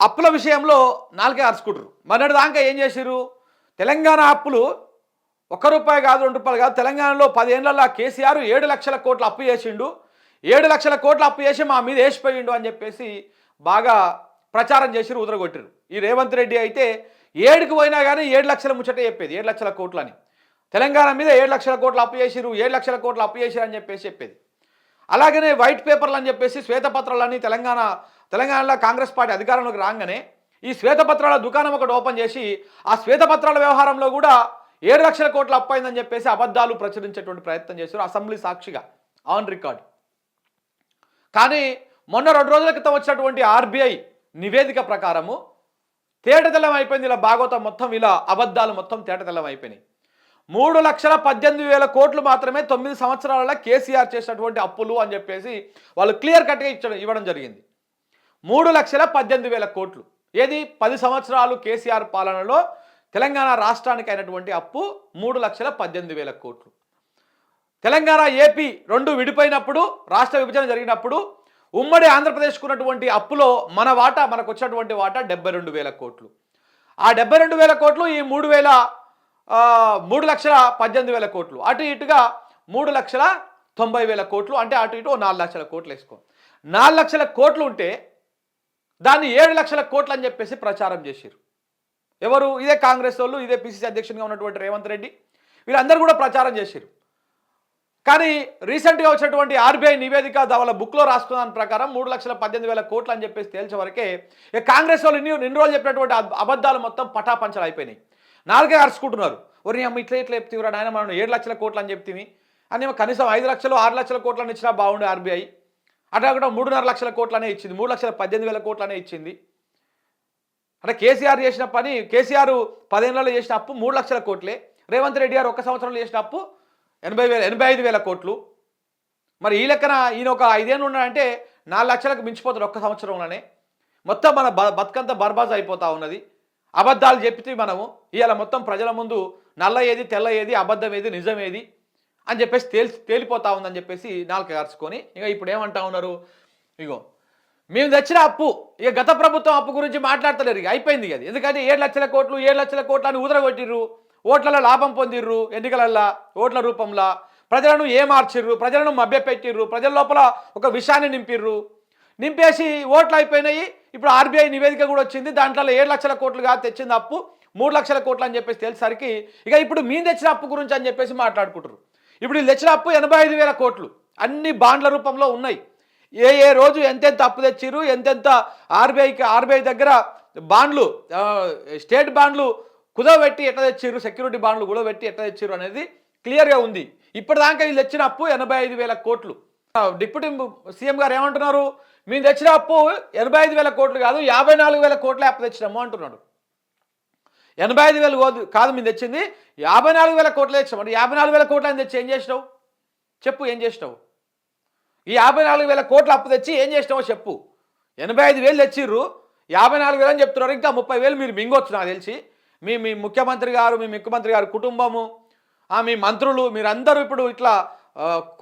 అప్పుల విషయంలో నాలుకే అరుచుకుంటారు. మొన్నటి దాకా ఏం చేసిర్రు? తెలంగాణ అప్పులు రూపాయి కాదు, రూ. 2 కాదు. తెలంగాణలో 10 ఏళ్లలో కేసీఆర్ 7,00,000 కోట్ల అప్పు చేసిండు. 7,00,000 కోట్ల అప్పు చేసి మా మీద వేసిపోయిండు అని చెప్పేసి బాగా ప్రచారం చేసిర్రు, ఉదరగొట్టిరు. ఈ రేవంత్ రెడ్డి అయితే ఏడుకు పోయినా కానీ 7,00,000 ముచ్చట చెప్పేది, 7,00,000 కోట్లని. తెలంగాణ మీద 7,00,000 కోట్ల అప్పు చేసిర్రు, 7,00,000 కోట్ల అప్పు చేసిర్రు అని చెప్పేసి చెప్పేది. అలాగనే వైట్ పేపర్లు అని చెప్పేసి శ్వేతపత్రాలని తెలంగాణలో కాంగ్రెస్ పార్టీ అధికారంలోకి రాగానే ఈ శ్వేతపత్రాల దుకాణం ఒకటి ఓపెన్ చేసి ఆ శ్వేతపత్రాల వ్యవహారంలో కూడా 7,00,000 కోట్ల అప్పు అయిందని చెప్పేసి అబద్ధాలు ప్రచురించేటువంటి ప్రయత్నం చేశారు, అసెంబ్లీ సాక్షిగా ఆన్ రికార్డ్. కానీ మొన్న 2 రోజుల క్రితం వచ్చినటువంటి ఆర్బీఐ నివేదిక ప్రకారము తేటతెల్లం అయిపోయింది. ఇలా భాగవతం మొత్తం, ఇలా అబద్ధాలు మొత్తం తేటతెల్లం అయిపోయినాయి. 3,18,000 కోట్లు మాత్రమే 9 సంవత్సరాలలో కేసీఆర్ చేసినటువంటి అప్పులు అని చెప్పేసి వాళ్ళు క్లియర్ కట్గా ఇవ్వడం జరిగింది. 3,18,000 కోట్లు. ఏది 10 సంవత్సరాలు కేసీఆర్ పాలనలో తెలంగాణ రాష్ట్రానికి అయినటువంటి అప్పు 3,18,000 కోట్లు. తెలంగాణ ఏపీ రెండు విడిపోయినప్పుడు, రాష్ట్ర విభజన జరిగినప్పుడు ఉమ్మడి ఆంధ్రప్రదేశ్కు ఉన్నటువంటి అప్పులో మనకు వచ్చినటువంటి వాటా 72,000 కోట్లు. ఆ 72,000 కోట్లు ఈ 3,18,000 కోట్లు, అటు ఇటుగా 3,90,000 కోట్లు, అంటే అటు ఇటు 4,00,000 కోట్లు వేసుకో. 4,00,000 కోట్లు ఉంటే దాన్ని 7,00,000 కోట్లు అని చెప్పేసి ప్రచారం చేశారు. ఎవరు? ఇదే కాంగ్రెస్ వాళ్ళు, ఇదే పిసిసి అధ్యక్షునిగా ఉన్నటువంటి రేవంత్ రెడ్డి, వీళ్ళందరూ కూడా ప్రచారం చేశారు. కానీ రీసెంట్గా వచ్చినటువంటి ఆర్బీఐ నివేదిక వాళ్ళ బుక్లో రాసుకున్న దాని ప్రకారం 3,18,000 కోట్లు అని చెప్పేసి తేల్చే వరకే కాంగ్రెస్ వాళ్ళు ఇన్ని రోజులు చెప్పినటువంటి అబద్ధాలు మొత్తం పటాపంచలు అయిపోయినాయి. నాలుగే అరుచుకుంటున్నారు. ఒరి అమ్మ ఇట్లా చెప్తీవిరా నాయన, మనం 7,00,000 కోట్లు అని చెప్తీవి అని, కనీసం 5,00,000 6,00,000 కోట్లని ఇచ్చినా బాగుండే ఆర్బీఐ. అట్లా కూడా 3,50,000 కోట్లనే ఇచ్చింది, 3,18,000 కోట్లనే ఇచ్చింది. అంటే కేసీఆర్ చేసిన పని, కేసీఆర్ 10 ఏళ్లలో చేసిన అప్పు 3,00,000 కోట్లే. రేవంత్ రెడ్డి గారు 1 సంవత్సరంలో చేసిన అప్పు 85,000 కోట్లు. మరి ఈ లెక్కన ఈయన ఒక 5 ఏళ్ళు ఉన్నాడంటే 4,00,000కు మించిపోతాడు 1 సంవత్సరంలోనే. మొత్తం మన బతుకంతా బర్బాజ్ అయిపోతూ ఉన్నది. అబద్ధాలు చెప్తే మనము ఇవాళ మొత్తం ప్రజల ముందు నల్ల ఏది తెల్ల ఏది, అబద్ధం ఏది నిజం ఏది అని చెప్పేసి తేలిపోతా ఉందని చెప్పేసి నాలుక కార్చుకొని ఇక ఇప్పుడు ఏమంటా ఉన్నారు? ఇగో మేము తెచ్చిన అప్పు, ఇక గత ప్రభుత్వం అప్పు గురించి మాట్లాడతలేరు, ఇక అయిపోయింది అది. ఎందుకంటే 7,00,000 కోట్లు 7,00,000 కోట్లు అని ఉదరగొట్టిర్రు, ఓట్లలో లాభం పొందిర్రు, ఎన్నికలల్లో ఓట్ల రూపంలో ప్రజలను ఏమార్చిర్రు, ప్రజలను మభ్యపెట్టిర్రు, ప్రజల లోపల ఒక విషయాన్ని నింపేసి ఓట్లు అయిపోయినాయి. ఇప్పుడు ఆర్బీఐ నివేదిక కూడా వచ్చింది, దాంట్లో 7,00,000 కోట్లుగా తెచ్చింది అప్పు 3,00,000 కోట్లు అని చెప్పేసి తెలిసరికి ఇక ఇప్పుడు మేము తెచ్చిన అప్పు గురించి అని చెప్పేసి మాట్లాడుకుంటారు. ఇప్పుడు వీళ్ళు తెచ్చిన అప్పు 85,000 కోట్లు, అన్ని బాండ్ల రూపంలో ఉన్నాయి. ఏ రోజు ఎంతెంత అప్పు తెచ్చిర్రు, ఎంతెంత ఆర్బీఐ దగ్గర బాండ్లు, స్టేట్ బాండ్లు కుదవబెట్టి ఎట్లా తెచ్చిర్రు, సెక్యూరిటీ బాండ్లు కుదవబెట్టి ఎట్లా తెచ్చిర్రు అనేది క్లియర్గా ఉంది. ఇప్పటిదాకా వీళ్ళు తెచ్చిన అప్పు 85,000 కోట్లు. డిప్యూటీ సీఎం గారు ఏమంటున్నారు? మేము తెచ్చిన అప్పు 85,000 కోట్లు కాదు, 54,000 కోట్లే అప్పు తెచ్చినాము అంటున్నాడు. 85,000 కాదు మేము తెచ్చింది, 54,000 కోట్లు తెచ్చాము. అంటే 54,000 కోట్లు అని తెచ్చి ఏం చేసినావు చెప్పు? ఏం చేసినావు? ఈ 54,000 కోట్ల అప్పు తెచ్చి ఏం చేసినావో చెప్పు. 85,000 తెచ్చిర్రు, 54,000 అని చెప్తున్నారు. ఇంకా 30,000 మీరు మింగొచ్చు నాకు తెలిసి. మీ ముఖ్యమంత్రి గారు, మీ ముఖ్యమంత్రి గారు కుటుంబము, మీ మంత్రులు, మీరందరూ ఇప్పుడు ఇట్లా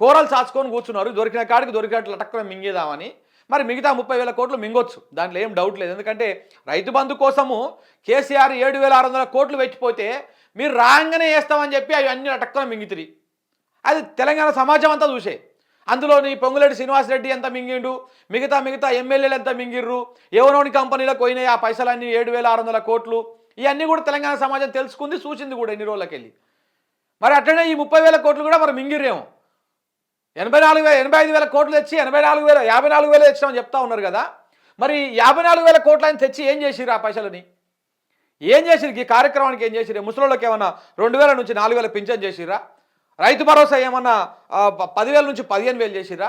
కూరలు చాచుకొని కూర్చున్నారు, దొరికిన కాడికి దొరికినట్లు టక్కున మింగేదామని. మరి మిగతా 30,000 కోట్లు మింగొచ్చు, దాంట్లో ఏం డౌట్ లేదు. ఎందుకంటే రైతు బంధు కోసము కేసీఆర్ 7,600 కోట్లు పెట్టిపోతే మీరు రాగానే వేస్తామని చెప్పి అవి అన్ని టక్కున మింగితిరి. అది తెలంగాణ సమాజం అంతా చూసే. అందులోని పొంగులేటి శ్రీనివాసరెడ్డి ఎంత మింగిండు, మిగతా ఎమ్మెల్యేలు ఎంత మింగిర్రు, ఎవరోని కంపెనీలకు పోయినాయి ఆ పైసలన్నీ 7,600 కోట్లు, ఇవన్నీ కూడా తెలంగాణ సమాజం తెలుసుకుంది, చూసింది కూడా ఎన్ని రోజులకి వెళ్ళి. మరి అట్లనే ఈ 30,000 కోట్లు కూడా మరి మింగిర్రేమో. 85,000 కోట్లు తెచ్చి 54,000 తెచ్చినామని చెప్తా ఉన్నారు కదా. మరి 54,000 కోట్లని తెచ్చి ఏం చేసిర్రు? ఆ పైసలని ఏం చేసిరు? ఈ కార్యక్రమానికి ఏం చేసిరు? ముసలోళ్ళకి ఏమన్నా 2,000 నుంచి 4,000 పింఛన్ చేసిరా? రైతు భరోసా ఏమన్నా 10,000 నుంచి 15,000 చేసిరా?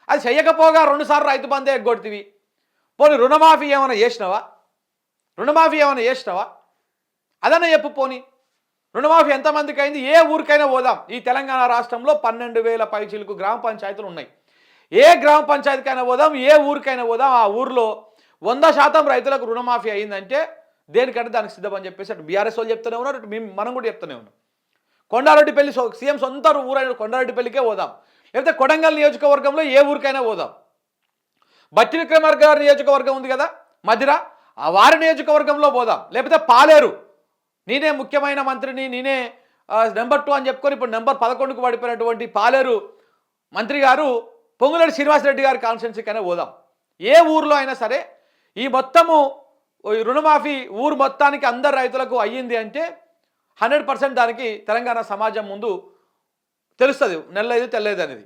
అది చెయ్యకపోగా 2 సార్లు రైతు బంధే ఎగ్గొడుతుంది. పోనీ రుణమాఫీ ఏమైనా చేసినావా? అదన్నా చెప్పు. పోనీ రుణమాఫీ ఎంతమందికి అయింది? ఏ ఊరికైనా పోదాం, ఈ తెలంగాణ రాష్ట్రంలో 12,000 పైచీలకు గ్రామ పంచాయతీలు ఉన్నాయి. ఏ గ్రామ పంచాయతీకైనా పోదాం, ఏ ఊరికైనా పోదాం, ఆ ఊరిలో 100% రైతులకు రుణమాఫీ అయిందంటే దేనికంటే దానికి సిద్ధమని చెప్పేసి అటు బీఆర్ఎస్ వాళ్ళు చెప్తూనే ఉన్నారు, అటు మనం కూడా చెప్తూనే ఉన్నాం. కొండారెడ్డిపల్లి సీఎం సొంత ఊరైన కొండారెడ్డిపల్లికే పోదాం, లేకపోతే కొడంగల్ నియోజకవర్గంలో ఏ ఊరికైనా పోదాం. బట్టి విక్రమార్క గారి నియోజకవర్గం ఉంది కదా మధిర, ఆ వారి నియోజకవర్గంలో పోదాం, లేకపోతే పాలేరు నేనే ముఖ్యమైన మంత్రిని, నేనే నెంబర్ 2 అని చెప్పుకొని ఇప్పుడు నెంబర్ 11కు పడిపోయినటువంటి పాలేరు మంత్రి గారు పొంగులేటి శ్రీనివాసరెడ్డి గారి కాన్స్టిట్యున్సీకైనా పోదాం. ఏ ఊర్లో అయినా సరే ఈ మొత్తము ఈ రుణమాఫీ ఊరు మొత్తానికి అందరు రైతులకు అయ్యింది అంటే 100% దానికి తెలంగాణ సమాజం ముందు తెలుస్తుంది నెల్లైదు తెల్లేదు అనేది.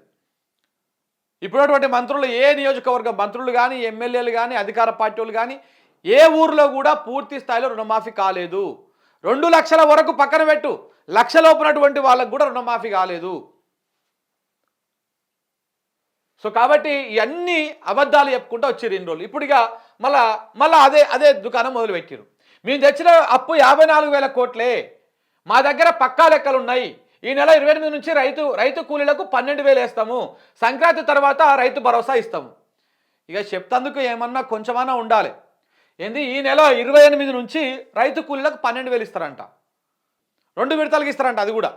ఇప్పుడున్నటువంటి మంత్రులు ఏ నియోజకవర్గ మంత్రులు కానీ, ఎమ్మెల్యేలు కానీ, అధికార పార్టీ వాళ్ళు కానీ ఏ ఊర్లో కూడా పూర్తి స్థాయిలో రుణమాఫీ కాలేదు. 2 లక్షల వరకు పక్కన పెట్టు, లక్షలోపునటువంటి వాళ్ళకు కూడా రుణమాఫీ కాలేదు. సో కాబట్టి ఇవన్నీ అబద్ధాలు చెప్పుకుంటూ వచ్చారు ఇన్ని రోజులు. ఇప్పుడు ఇక మళ్ళా అదే దుకాణం మొదలుపెట్టారు. మేము తెచ్చిన అప్పు 54,000 కోట్లే, మా దగ్గర పక్కా లెక్కలు ఉన్నాయి, ఈ నెల 28 నుంచి రైతు కూలీలకు 12,000 వేస్తాము, సంక్రాంతి తర్వాత రైతు భరోసా ఇస్తాము. ఇక చెప్తందుకు ఏమన్నా కొంచెమన్నా ఉండాలి. ఏంది ఈ నెల 28 నుంచి రైతు కూలీలకు 12,000 ఇస్తారంట, 2 విడతలకు ఇస్తారంట. అది కూడా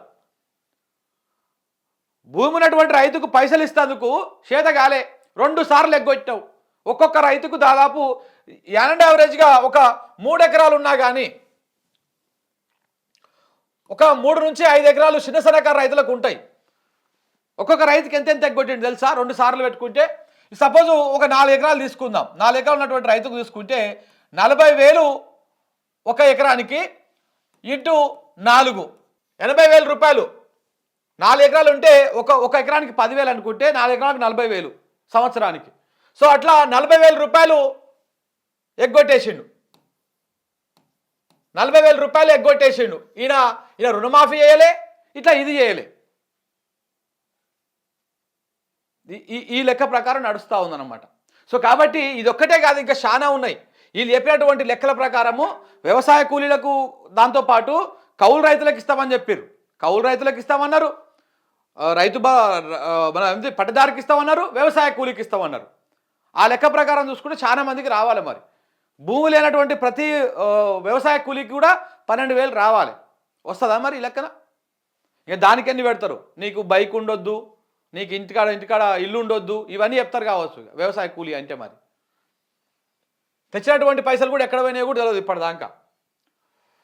భూమి ఉన్నటువంటి రైతుకు పైసలు ఇస్తేందుకు చేతగాలే 2 సార్లు ఎగ్గొట్టావు. ఒక్కొక్క రైతుకు దాదాపు యావరేజ్గా ఒక 3 ఎకరాలు ఉన్నా కానీ ఒక 3 నుంచి 5 ఎకరాలు చిన్న సన్నకారు రైతులకు ఉంటాయి. ఒక్కొక్క రైతుకి ఎంత ఎగ్గొట్టింది తెలుసా? 2 సార్లు పెట్టుకుంటే సపోజ్ ఒక 4 ఎకరాలు తీసుకుందాం, 4 ఎకరాలు ఉన్నటువంటి రైతుకు తీసుకుంటే 40,000 ఒక ఎకరానికి ఇంటూ 4 80,000 రూపాయలు. 4 ఎకరాలు ఉంటే ఒక ఎకరానికి 10,000 అనుకుంటే 4 ఎకరాలకు 40,000 సంవత్సరానికి. సో అట్లా 40,000 రూపాయలు ఎగ్గొట్టేసిండు, 40,000 రూపాయలు ఎగ్గొట్టేసిండు. ఈయన రుణమాఫీ చేయలే, ఇట్లా ఇది చేయలే. ఈ లెక్క ప్రకారం నడుస్తూ ఉందన్నమాట. సో కాబట్టి ఇది ఒక్కటే కాదు, ఇంకా చాలా ఉన్నాయి. వీళ్ళు చెప్పినటువంటి లెక్కల ప్రకారము వ్యవసాయ కూలీలకు దాంతోపాటు కౌలు రైతులకు ఇస్తామని చెప్పారు, కౌలు రైతులకు ఇస్తామన్నారు, మన పట్టదారికి ఇస్తామన్నారు, వ్యవసాయ కూలీకి ఇస్తామన్నారు. ఆ లెక్క ప్రకారం చూసుకుంటే చాలా మందికి రావాలి. మరి భూమి లేనటువంటి ప్రతి వ్యవసాయ కూలీకి కూడా 12,000 రావాలి. వస్తుందా మరి ఈ లెక్కన? ఇక దానికి ఎన్ని పెడతారు? నీకు బైక్ ఉండొద్దు, నీకు ఇంటికాడ ఇల్లు ఉండొద్దు, ఇవన్నీ చెప్తారు కావచ్చు వ్యవసాయ కూలీ అంటే. మరి తెచ్చినటువంటి పైసలు కూడా ఎక్కడ పోయినాయో కూడా తెలియదు ఇప్పటిదాకా.